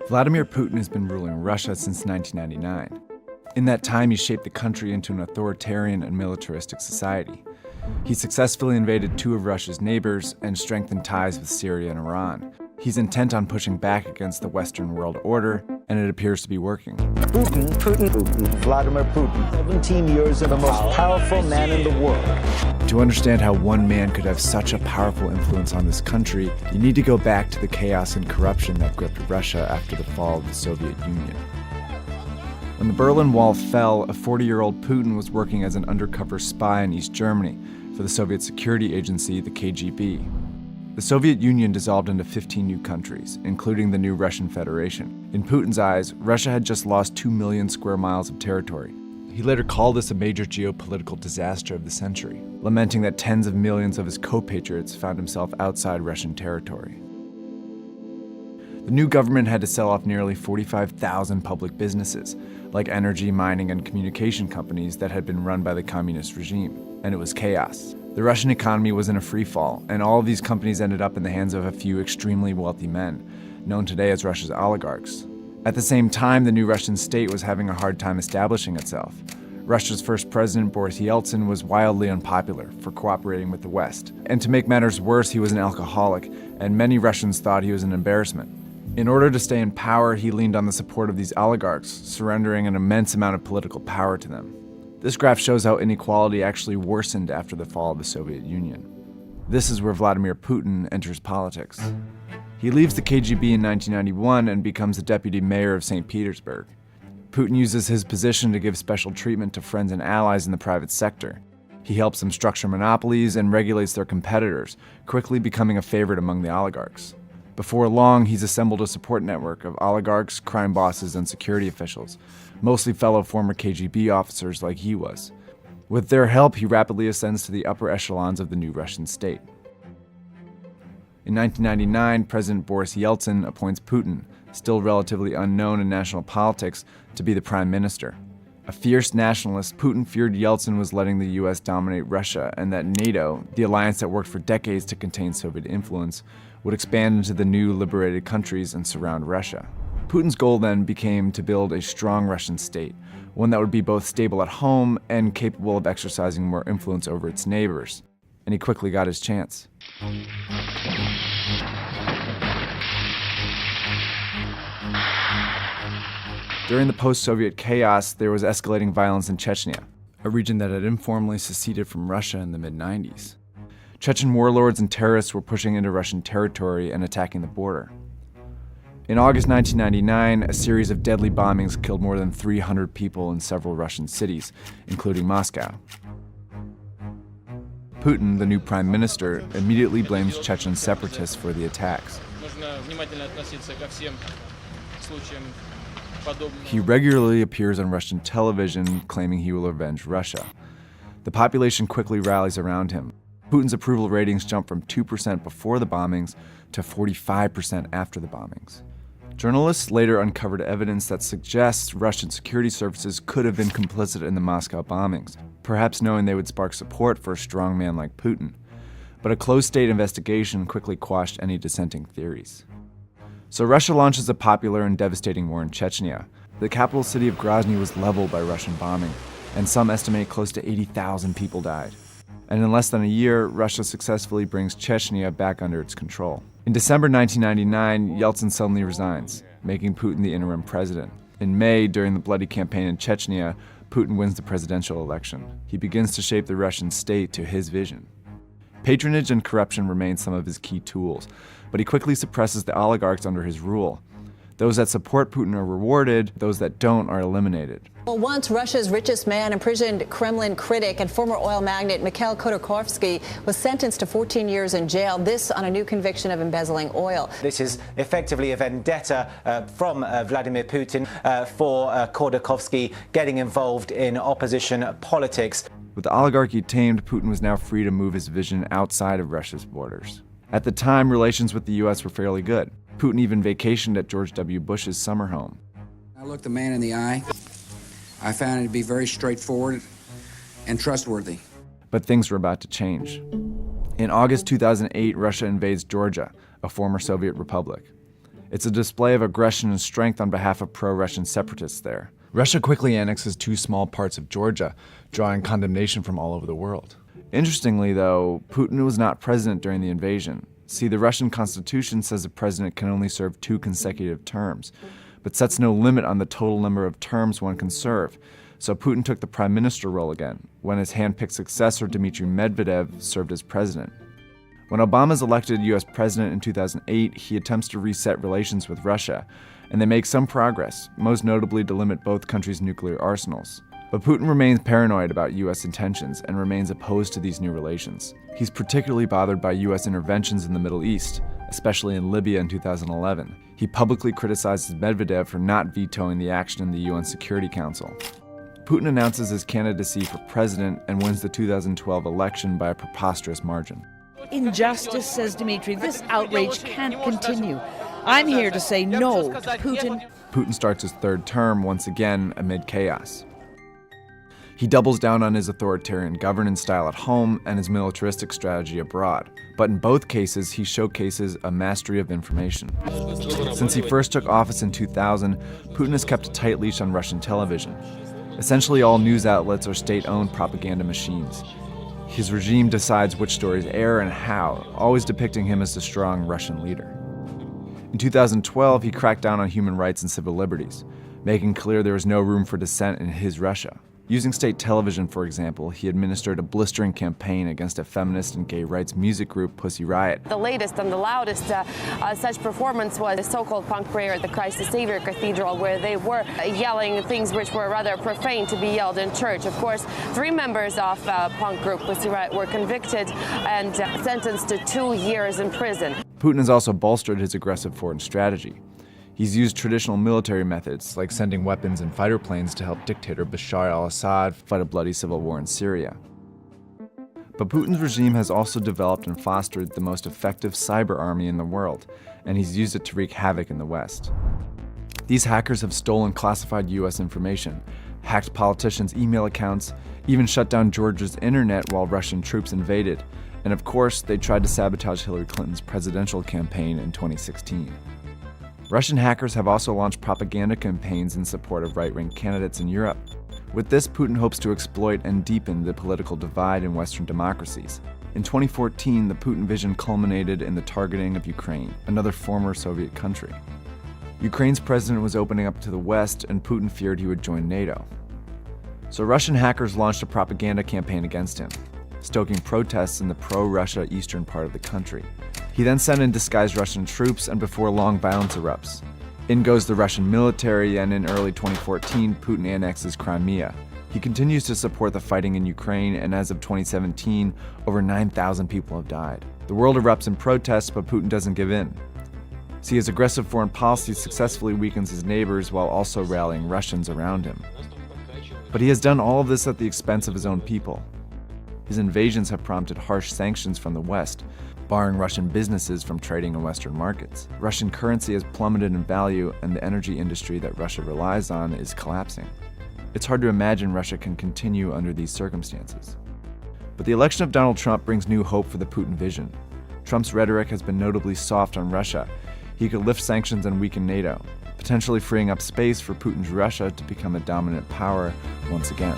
Vladimir Putin has been ruling Russia since 1999. In that time, he shaped the country into an authoritarian and militaristic society. He successfully invaded two of Russia's neighbors and strengthened ties with Syria and Iran. He's intent on pushing back against the Western world order, and it appears to be working. Putin, Vladimir Putin, 17 years of the most powerful man in the world. To understand how one man could have such a powerful influence on this country, you need to go back to the chaos and corruption that gripped Russia after the fall of the Soviet Union. When the Berlin Wall fell, a 40-year-old Putin was working as an undercover spy in East Germany for the Soviet security agency, the KGB. The Soviet Union dissolved into 15 new countries, including the new Russian Federation. In Putin's eyes, Russia had just lost 2 million square miles of territory. He later called this a major geopolitical disaster of the century, lamenting that tens of millions of his co-patriots found himself outside Russian territory. The new government had to sell off nearly 45,000 public businesses, like energy, mining, and communication companies that had been run by the communist regime, and it was chaos. The Russian economy was in a free fall, and all of these companies ended up in the hands of a few extremely wealthy men, known today as Russia's oligarchs. At the same time, the new Russian state was having a hard time establishing itself. Russia's first president, Boris Yeltsin, was wildly unpopular for cooperating with the West. And to make matters worse, he was an alcoholic, and many Russians thought he was an embarrassment. In order to stay in power, he leaned on the support of these oligarchs, surrendering an immense amount of political power to them. This graph shows how inequality actually worsened after the fall of the Soviet Union. This is where Vladimir Putin enters politics. He leaves the KGB in 1991 and becomes the deputy mayor of St. Petersburg. Putin uses his position to give special treatment to friends and allies in the private sector. He helps them structure monopolies and regulates their competitors, quickly becoming a favorite among the oligarchs. Before long, he's assembled a support network of oligarchs, crime bosses, and security officials, mostly fellow former KGB officers like he was. With their help, he rapidly ascends to the upper echelons of the new Russian state. In 1999, President Boris Yeltsin appoints Putin, still relatively unknown in national politics, to be the prime minister. A fierce nationalist, Putin feared Yeltsin was letting the US dominate Russia and that NATO, the alliance that worked for decades to contain Soviet influence, would expand into the new liberated countries and surround Russia. Putin's goal then became to build a strong Russian state, one that would be both stable at home and capable of exercising more influence over its neighbors. And he quickly got his chance. During the post-Soviet chaos, there was escalating violence in Chechnya, a region that had informally seceded from Russia in the mid-90s. Chechen warlords and terrorists were pushing into Russian territory and attacking the border. In August 1999, a series of deadly bombings killed more than 300 people in several Russian cities, including Moscow. Putin, the new prime minister, immediately blames Chechen separatists for the attacks. He regularly appears on Russian television, claiming he will avenge Russia. The population quickly rallies around him. Putin's approval ratings jump from 2% before the bombings to 45% after the bombings. Journalists later uncovered evidence that suggests Russian security services could have been complicit in the Moscow bombings, perhaps knowing they would spark support for a strong man like Putin. But a closed-state investigation quickly quashed any dissenting theories. So Russia launches a popular and devastating war in Chechnya. The capital city of Grozny was leveled by Russian bombing, and some estimate close to 80,000 people died. And in less than a year, Russia successfully brings Chechnya back under its control. In December 1999, Yeltsin suddenly resigns, making Putin the interim president. In May, during the bloody campaign in Chechnya, Putin wins the presidential election. He begins to shape the Russian state to his vision. Patronage and corruption remain some of his key tools, but he quickly suppresses the oligarchs under his rule. Those that support Putin are rewarded, those that don't are eliminated. Well, once Russia's richest man, imprisoned Kremlin critic and former oil magnate Mikhail Khodorkovsky was sentenced to 14 years in jail, this on a new conviction of embezzling oil. This is effectively a vendetta from Vladimir Putin for Khodorkovsky getting involved in opposition politics. With the oligarchy tamed, Putin was now free to move his vision outside of Russia's borders. At the time, relations with the US were fairly good. Putin even vacationed at George W. Bush's summer home. I looked the man in the eye. I found it to be very straightforward and trustworthy. But things were about to change. In August 2008, Russia invades Georgia, a former Soviet republic. It's a display of aggression and strength on behalf of pro-Russian separatists there. Russia quickly annexes 2 small parts of Georgia, drawing condemnation from all over the world. Interestingly, though, Putin was not president during the invasion. See, the Russian constitution says a president can only serve 2 consecutive terms, but sets no limit on the total number of terms one can serve. So Putin took the prime minister role again, when his hand-picked successor Dmitry Medvedev served as president. When Obama is elected U.S. president in 2008, he attempts to reset relations with Russia, and they make some progress, most notably to limit both countries' nuclear arsenals. But Putin remains paranoid about U.S. intentions and remains opposed to these new relations. He's particularly bothered by U.S. interventions in the Middle East, especially in Libya in 2011. He publicly criticizes Medvedev for not vetoing the action in the UN Security Council. Putin announces his candidacy for president and wins the 2012 election by a preposterous margin. Injustice, says Dmitry. This outrage can't continue. I'm here to say no to Putin. Putin starts his 3rd term once again amid chaos. He doubles down on his authoritarian governance style at home and his militaristic strategy abroad. But in both cases, he showcases a mastery of information. Since he first took office in 2000, Putin has kept a tight leash on Russian television. Essentially, all news outlets are state-owned propaganda machines. His regime decides which stories air and how, always depicting him as the strong Russian leader. In 2012, he cracked down on human rights and civil liberties, making clear there was no room for dissent in his Russia. Using state television, for example, he administered a blistering campaign against a feminist and gay rights music group, Pussy Riot. The latest and the loudest such performance was the so-called punk prayer at the Christ the Savior Cathedral, where they were yelling things which were rather profane to be yelled in church. Of course, 3 members of punk group Pussy Riot were convicted and sentenced to 2 years in prison. Putin has also bolstered his aggressive foreign strategy. He's used traditional military methods, like sending weapons and fighter planes to help dictator Bashar al-Assad fight a bloody civil war in Syria. But Putin's regime has also developed and fostered the most effective cyber army in the world, and he's used it to wreak havoc in the West. These hackers have stolen classified US information, hacked politicians' email accounts, even shut down Georgia's internet while Russian troops invaded, and of course, they tried to sabotage Hillary Clinton's presidential campaign in 2016. Russian hackers have also launched propaganda campaigns in support of right-wing candidates in Europe. With this, Putin hopes to exploit and deepen the political divide in Western democracies. In 2014, the Putin vision culminated in the targeting of Ukraine, another former Soviet country. Ukraine's president was opening up to the West, and Putin feared he would join NATO. So Russian hackers launched a propaganda campaign against him, stoking protests in the pro-Russia eastern part of the country. He then sent in disguised Russian troops, and before long, violence erupts. In goes the Russian military, and in early 2014, Putin annexes Crimea. He continues to support the fighting in Ukraine, and as of 2017, over 9,000 people have died. The world erupts in protests, but Putin doesn't give in. See, his aggressive foreign policy successfully weakens his neighbors while also rallying Russians around him. But he has done all of this at the expense of his own people. His invasions have prompted harsh sanctions from the West, barring Russian businesses from trading in Western markets. Russian currency has plummeted in value, and the energy industry that Russia relies on is collapsing. It's hard to imagine Russia can continue under these circumstances. But the election of Donald Trump brings new hope for the Putin vision. Trump's rhetoric has been notably soft on Russia. He could lift sanctions and weaken NATO, potentially freeing up space for Putin's Russia to become a dominant power once again.